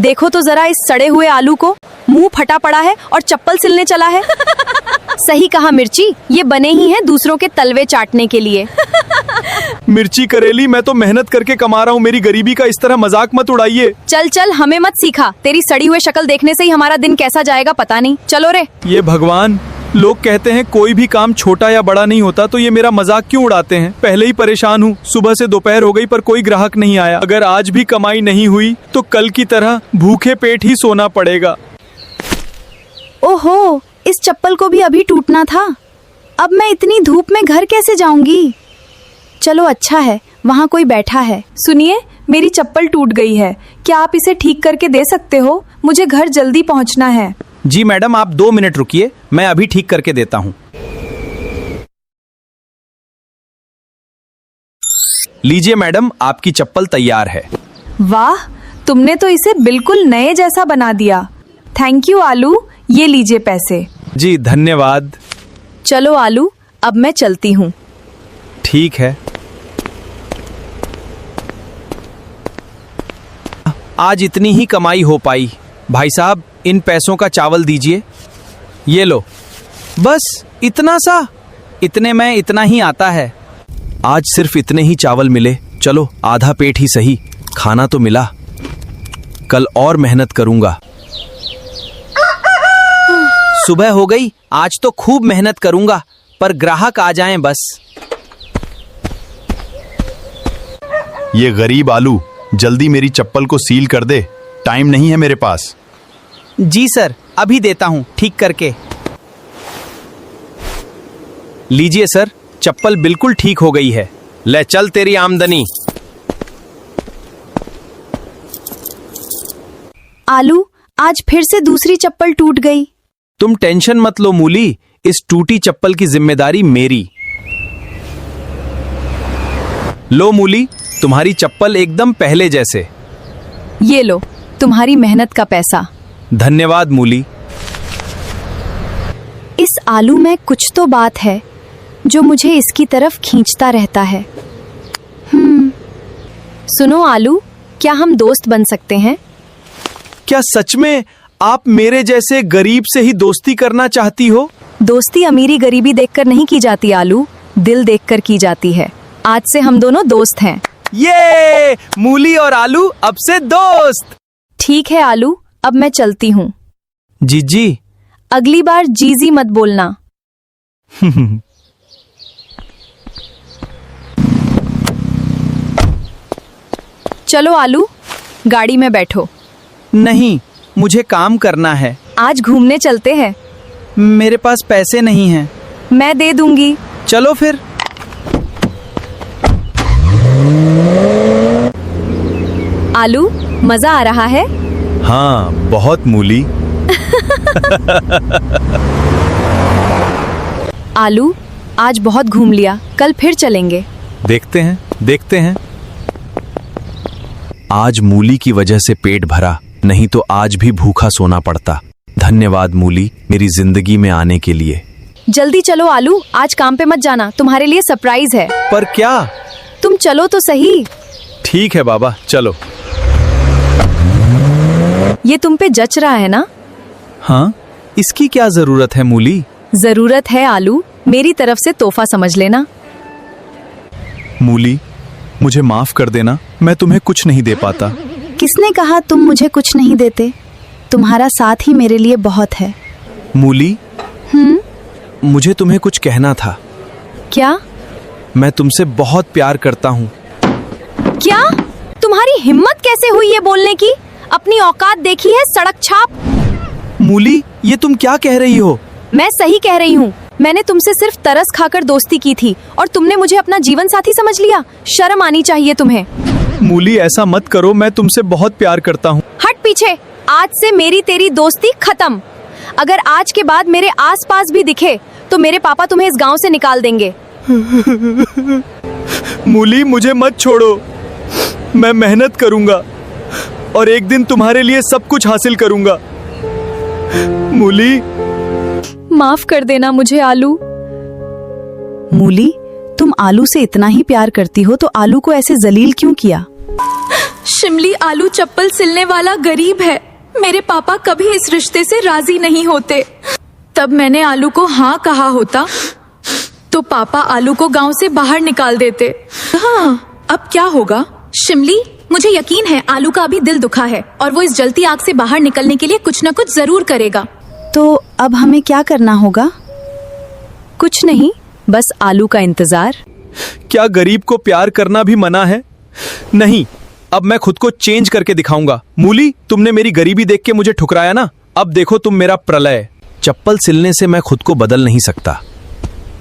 देखो तो जरा इस सड़े हुए आलू को, मुंह फटा पड़ा है और चप्पल सिलने चला है। सही कहा मिर्ची, ये बने ही हैं दूसरों के तलवे चाटने के लिए। मिर्ची करेली, मैं तो मेहनत करके कमा रहा हूँ, मेरी गरीबी का इस तरह मजाक मत उड़ाइए। चल चल, हमें मत सिखा, तेरी सड़ी हुई शक्ल देखने से ही हमारा दिन कैसा जाएगा पता नहीं। चलो रे। ये भगवान, लोग कहते हैं कोई भी काम छोटा या बड़ा नहीं होता, तो ये मेरा मजाक क्यों उड़ाते हैं। पहले ही परेशान हूँ, सुबह से दोपहर हो गई पर कोई ग्राहक नहीं आया। अगर आज भी कमाई नहीं हुई तो कल की तरह भूखे पेट ही सोना पड़ेगा। ओहो, इस चप्पल को भी अभी टूटना था। अब मैं इतनी धूप में घर कैसे जाऊंगी। चलो अच्छा है, वहाँ कोई बैठा है। सुनिए, मेरी चप्पल टूट गई है, क्या आप इसे ठीक करके दे सकते हो? मुझे घर जल्दी पहुँचना है। जी मैडम, आप 2 मिनट रुकिए, मैं अभी ठीक करके देता हूँ। लीजिए मैडम, आपकी चप्पल तैयार है। वाह, तुमने तो इसे बिल्कुल नए जैसा बना दिया। थैंक यू आलू, ये लीजिए पैसे। जी धन्यवाद। चलो आलू, अब मैं चलती हूँ। ठीक है। आज इतनी ही कमाई हो पाई। भाई साहब, इन पैसों का चावल दीजिए। ये लो। बस इतना सा? इतने में इतना ही आता है। आज सिर्फ इतने ही चावल मिले। चलो, आधा पेट ही सही, खाना तो मिला। कल और मेहनत करूंगा। सुबह हो गई, आज तो खूब मेहनत करूंगा, पर ग्राहक आ जाएं बस। ये गरीब आलू, जल्दी मेरी चप्पल को सील कर दे, टाइम नहीं है मेरे पास। जी सर, अभी देता हूं ठीक करके। लीजिए सर, चप्पल बिल्कुल ठीक हो गई है। ले चल तेरी आमदनी। आलू, आज फिर से दूसरी चप्पल टूट गई। तुम टेंशन मत लो मूली, इस टूटी चप्पल की जिम्मेदारी मेरी। लो मूली, तुम्हारी चप्पल एकदम पहले जैसे। ये लो, तुम्हारी मेहनत का पैसा। धन्यवाद मूली। इस आलू में कुछ तो बात है जो मुझे इसकी तरफ खींचता रहता है। सुनो आलू, क्या हम दोस्त बन सकते हैं? क्या सच में आप मेरे जैसे गरीब से ही दोस्ती करना चाहती हो? दोस्ती अमीरी गरीबी देखकर नहीं की जाती आलू, दिल देखकर की जाती है। आज से हम दोनों दोस्त हैं। ये मूली और आलू अब से दोस्त। ठीक है आलू, अब मैं चलती हूँ। जी। अगली बार जीजी मत बोलना। चलो आलू, गाड़ी में बैठो। नहीं, मुझे काम करना है। आज घूमने चलते हैं। मेरे पास पैसे नहीं हैं। मैं दे दूंगी। चलो फिर। आलू, मजा आ रहा है? हाँ, बहुत मूली। आलू, आज बहुत घूम लिया, कल फिर चलेंगे। देखते हैं। आज मूली की वजह से पेट भरा, नहीं तो आज भी भूखा सोना पड़ता। धन्यवाद मूली, मेरी जिंदगी में आने के लिए। जल्दी चलो आलू, आज काम पे मत जाना, तुम्हारे लिए सरप्राइज है। पर क्या? तुम चलो तो सही। ठीक है बाबा, चलो। ये तुम पे जच रहा है ना? हाँ, इसकी क्या जरूरत है मूली? जरूरत है आलू, मेरी तरफ से तोहफा समझ लेना। मूली, मुझे माफ कर देना, मैं तुम्हें कुछ नहीं दे पाता। किसने कहा तुम मुझे कुछ नहीं देते? तुम्हारा साथ ही मेरे लिए बहुत है। मूली, मुझे तुम्हें कुछ कहना था। क्या? मैं तुमसे बहुत प्यार करता हूँ। क्या? तुम्हारी हिम्मत कैसे हुई ये बोलने की? अपनी औकात देखी है, सड़क छाप। मूली, ये तुम क्या कह रही हो? मैं सही कह रही हूँ। मैंने तुमसे सिर्फ तरस खाकर दोस्ती की थी और तुमने मुझे अपना जीवन साथी समझ लिया। शर्म आनी चाहिए तुम्हें। मूली, ऐसा मत करो, मैं तुमसे बहुत प्यार करता हूँ। हट पीछे, आज से मेरी तेरी दोस्ती खत्म। अगर आज के बाद मेरे आसपास भी दिखे तो मेरे पापा तुम्हें इस गांव से निकाल देंगे। मूली, मुझे मत छोड़ो, मैं मेहनत करूंगा और एक दिन तुम्हारे लिए सब कुछ हासिल करूंगा। मूली, माफ कर देना मुझे आलू। मूली, तुम आलू से इतना ही प्यार करती हो तो आलू को ऐसे जलील क्यों किया? शिमली आलू चप्पल सिलने वाला गरीब है। मेरे पापा कभी इस रिश्ते से राजी नहीं होते। तब मैंने आलू को हाँ कहा होता तो पापा आलू को गांव से बाहर निकाल देते। हाँ, अब क्या होगा? शिमली, मुझे यकीन है आलू का अभी दिल दुखा है और वो इस जलती आग से बाहर निकलने के लिए कुछ न कुछ जरूर करेगा। तो अब हमें क्या करना होगा? कुछ नहीं, बस आलू का इंतजार। क्या गरीब को प्यार करना भी मना है? नहीं, अब मैं खुद को चेंज करके दिखाऊंगा। मूली, तुमने मेरी गरीबी देख के मुझे ठुकराया ना, अब देखो तुम मेरा प्रलय। चप्पल सिलने से मैं खुद को बदल नहीं सकता,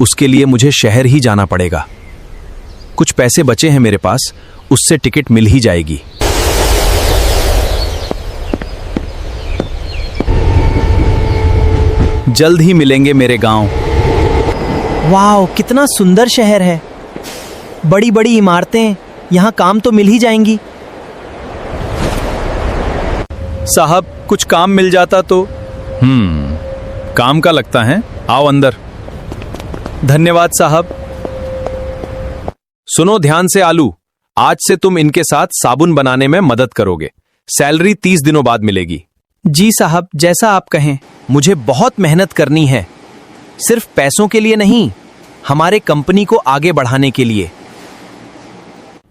उसके लिए मुझे शहर ही जाना पड़ेगा। कुछ पैसे बचे हैं मेरे पास, उससे टिकट मिल ही जाएगी। जल्द ही मिलेंगे मेरे गांव। वाह, कितना सुंदर शहर है। बड़ी बड़ी इमारतें, यहाँ काम तो मिल ही जाएंगी। साहब, कुछ काम मिल जाता तो। काम का लगता है, आओ अंदर। धन्यवाद साहब। सुनो ध्यान से आलू, आज से तुम इनके साथ साबुन बनाने में मदद करोगे। सैलरी 30 दिनों बाद मिलेगी। जी साहब, जैसा आप कहें। मुझे बहुत मेहनत करनी है, सिर्फ पैसों के लिए नहीं, हमारे कंपनी को आगे बढ़ाने के लिए।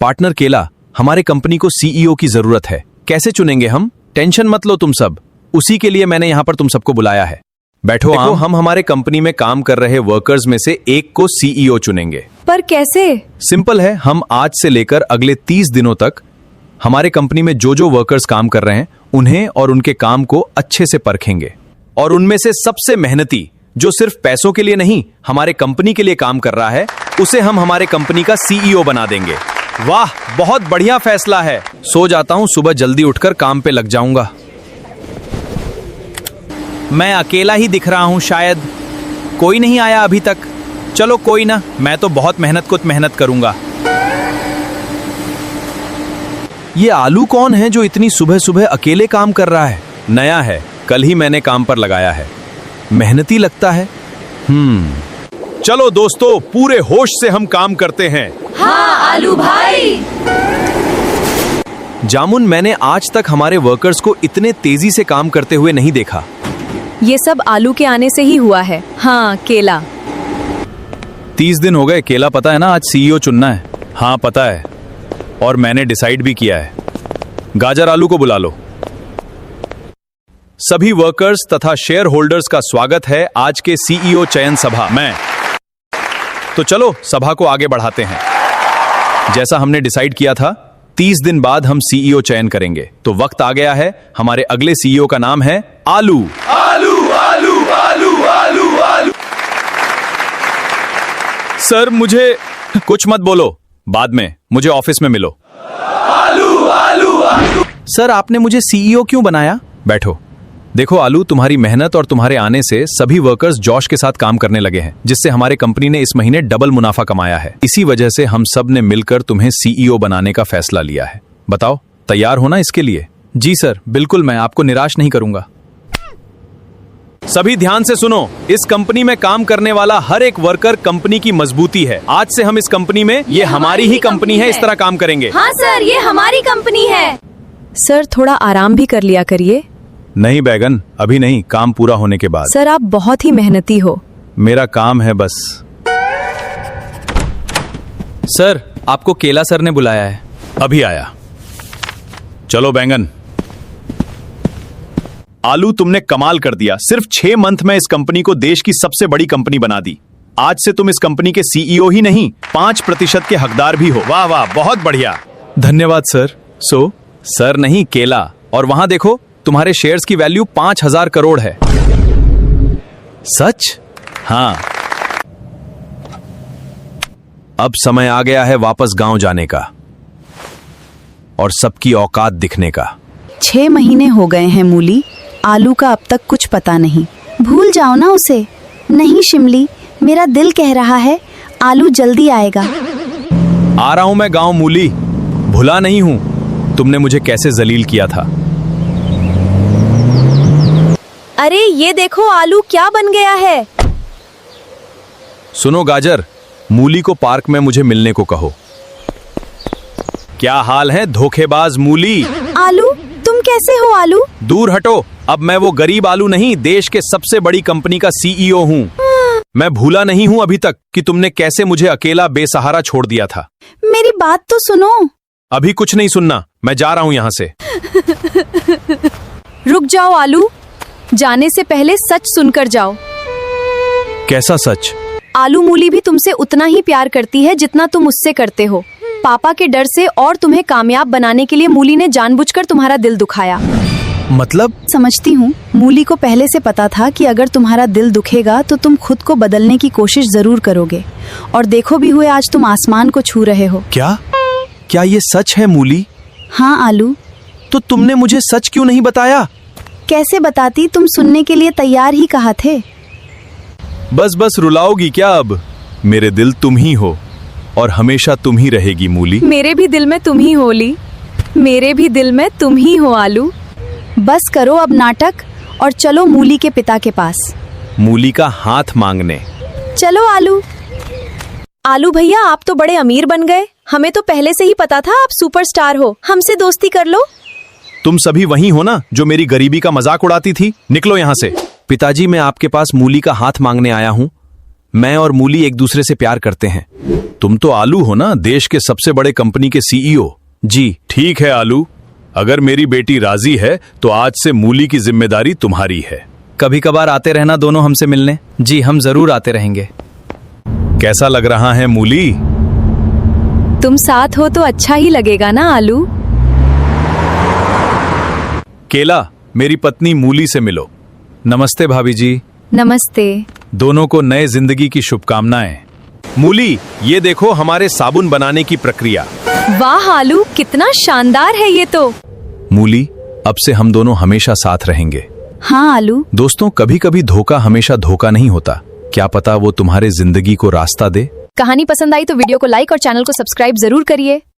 पार्टनर केला, हमारे कंपनी को सीईओ की जरूरत है। कैसे चुनेंगे हम? टेंशन मत लो तुम सब, उसी के लिए मैंने यहां पर तुम सबको बुलाया है। बैठो। देखो, हम हमारे कंपनी में काम कर रहे वर्कर्स में से एक को सीईओ चुनेंगे। पर कैसे? सिंपल है, हम आज से लेकर अगले 30 दिनों तक हमारे कंपनी में जो जो वर्कर्स काम कर रहे हैं उन्हें और उनके काम को अच्छे से परखेंगे, और उनमें से सबसे मेहनती, जो सिर्फ पैसों के लिए नहीं हमारे कंपनी के लिए काम कर रहा है, उसे हम हमारे कंपनी का सीईओ बना देंगे। वाह, बहुत बढ़िया फैसला है। सो जाता हूं, सुबह जल्दी उठकर काम पे लग जाऊंगा। मैं अकेला ही दिख रहा हूं, शायद कोई नहीं आया अभी तक। चलो कोई ना, मैं तो बहुत मेहनत करूंगा। ये आलू कौन है जो इतनी सुबह सुबह अकेले काम कर रहा है? नया है, कल ही मैंने काम पर लगाया है। मेहनती लगता है। चलो दोस्तों, पूरे होश से हम काम करते हैं। हाँ आलू भाई। जामुन, मैंने आज तक हमारे वर्कर्स को इतने तेजी से काम करते हुए नहीं देखा। ये सब आलू के आने से ही हुआ है। हाँ केला। 30 दिन हो गए। केला, पता है ना आज सीईओ चुनना है? हाँ पता है, और मैंने डिसाइड भी किया है। गाजर, आलू को बुला लो। सभी वर्कर्स तथा शेयर होल्डर्स का स्वागत है आज के सीईओ चयन सभा में। तो चलो सभा को आगे बढ़ाते हैं। जैसा हमने डिसाइड किया था, 30 दिन बाद हम सीईओ चयन करेंगे। तो वक्त आ गया है। हमारे अगले सीईओ का नाम है आलू। आलू आलू आलू आलू आलू। सर, मुझे कुछ मत बोलो, बाद में मुझे ऑफिस में मिलो। आलू आलू आलू। सर, आपने मुझे सीईओ क्यों बनाया? बैठो। देखो आलू, तुम्हारी मेहनत और तुम्हारे आने से सभी वर्कर्स जोश के साथ काम करने लगे हैं, जिससे हमारे कंपनी ने इस महीने डबल मुनाफा कमाया है। इसी वजह से हम सब ने मिलकर तुम्हें सीईओ बनाने का फैसला लिया है। बताओ, तैयार हो ना इसके लिए? जी सर, बिल्कुल, मैं आपको निराश नहीं करूंगा। सभी ध्यान से सुनो, इस कंपनी में काम करने वाला हर एक वर्कर कंपनी की मजबूती है। आज से हम इस कंपनी में, ये हमारी ही कंपनी है, इस तरह काम करेंगे। हाँ सर, ये हमारी कंपनी है। सर, थोड़ा आराम भी कर लिया करिए। नहीं बैगन, अभी नहीं, काम पूरा होने के बाद। सर, आप बहुत ही मेहनती हो। मेरा काम है बस। सर, आपको केला सर ने बुलाया है। अभी आया। चलो बैंगन। आलू, तुमने कमाल कर दिया। सिर्फ 6 मंथ में इस कंपनी को देश की सबसे बड़ी कंपनी बना दी। आज से तुम इस कंपनी के सीईओ ही नहीं, 5% के हकदार भी हो। वाह वाह, बहुत बढ़िया। धन्यवाद सर। सर नहीं, केला। और वहां देखो, तुम्हारे शेयर्स की वैल्यू 5000 करोड़ है। सच? हाँ। अब समय आ गया है वापस गांव जाने का और सबकी औकात दिखने का। 6 महीने हो गए हैं मूली, आलू का अब तक कुछ पता नहीं। भूल जाओ ना उसे। नहीं शिमली, मेरा दिल कह रहा है आलू जल्दी आएगा। आ रहा हूं मैं गांव मूली, भुला नहीं हूं तुमने मुझे कैसे जलील किया था। अरे ये देखो, आलू क्या बन गया है। सुनो गाजर, मूली को पार्क में मुझे मिलने को कहो। क्या हाल है धोखेबाज मूली? आलू, तुम कैसे हो आलू? दूर हटो। अब मैं वो गरीब आलू नहीं, देश के सबसे बड़ी कंपनी का सीईओ हूँ। मैं भूला नहीं हूँ अभी तक कि तुमने कैसे मुझे अकेला बेसहारा छोड़ दिया था। मेरी बात तो सुनो। अभी कुछ नहीं सुनना, मैं जा रहा हूँ यहाँ से। रुक जाओ आलू, जाने से पहले सच सुनकर जाओ। कैसा सच? आलू मूली भी तुमसे उतना ही प्यार करती है जितना तुम उससे करते हो। पापा के डर से और तुम्हें कामयाब बनाने के लिए मूली ने जानबूझकर तुम्हारा दिल दुखाया। मतलब? समझती हूँ, मूली को पहले से पता था कि अगर तुम्हारा दिल दुखेगा तो तुम खुद को बदलने की कोशिश जरूर करोगे। और देखो भी हुए, आज तुम आसमान को छू रहे हो। क्या ये सच है मूली? हाँ आलू। तो तुमने मुझे सच क्यों नहीं बताया? कैसे बताती, तुम सुनने के लिए तैयार ही कहा थे। बस रुलाओगी क्या अब? मेरे दिल तुम ही हो और हमेशा तुम ही रहेगी मूली। मेरे भी दिल में तुम ही हो ली, मेरे भी दिल में तुम ही हो आलू। बस करो अब नाटक और चलो मूली के पिता के पास। मूली का हाथ मांगने? चलो आलू। आलू भैया, आप तो बड़े अमीर बन गए। हमें तो पहले से ही पता था आप सुपरस्टार हो। हमसे दोस्ती कर लो। तुम सभी वही हो ना जो मेरी गरीबी का मजाक उड़ाती थी? निकलो यहाँ से। पिताजी, मैं आपके पास मूली का हाथ मांगने आया हूँ। मैं और मूली एक दूसरे से प्यार करते हैं। तुम तो आलू हो ना, देश के सबसे बड़े कंपनी के सीईओ। जी ठीक है आलू, अगर मेरी बेटी राजी है तो आज से मूली की जिम्मेदारी तुम्हारी है। कभी कभार आते रहना दोनों हमसे मिलने। जी, हम जरूर आते रहेंगे। कैसा लग रहा है मूली? तुम साथ हो तो अच्छा ही लगेगा ना आलू। केला, मेरी पत्नी मूली से मिलो। नमस्ते भाभी जी। नमस्ते। दोनों को नए जिंदगी की शुभकामनाएं। मूली, ये देखो हमारे साबुन बनाने की प्रक्रिया। वाह आलू, कितना शानदार है ये तो। मूली, अब से हम दोनों हमेशा साथ रहेंगे। हाँ आलू। दोस्तों, कभी कभी धोखा हमेशा धोखा नहीं होता। क्या पता वो तुम्हारे जिंदगी को रास्ता दे। कहानी पसंद आई तो वीडियो को लाइक और चैनल को सब्सक्राइब जरूर करिए।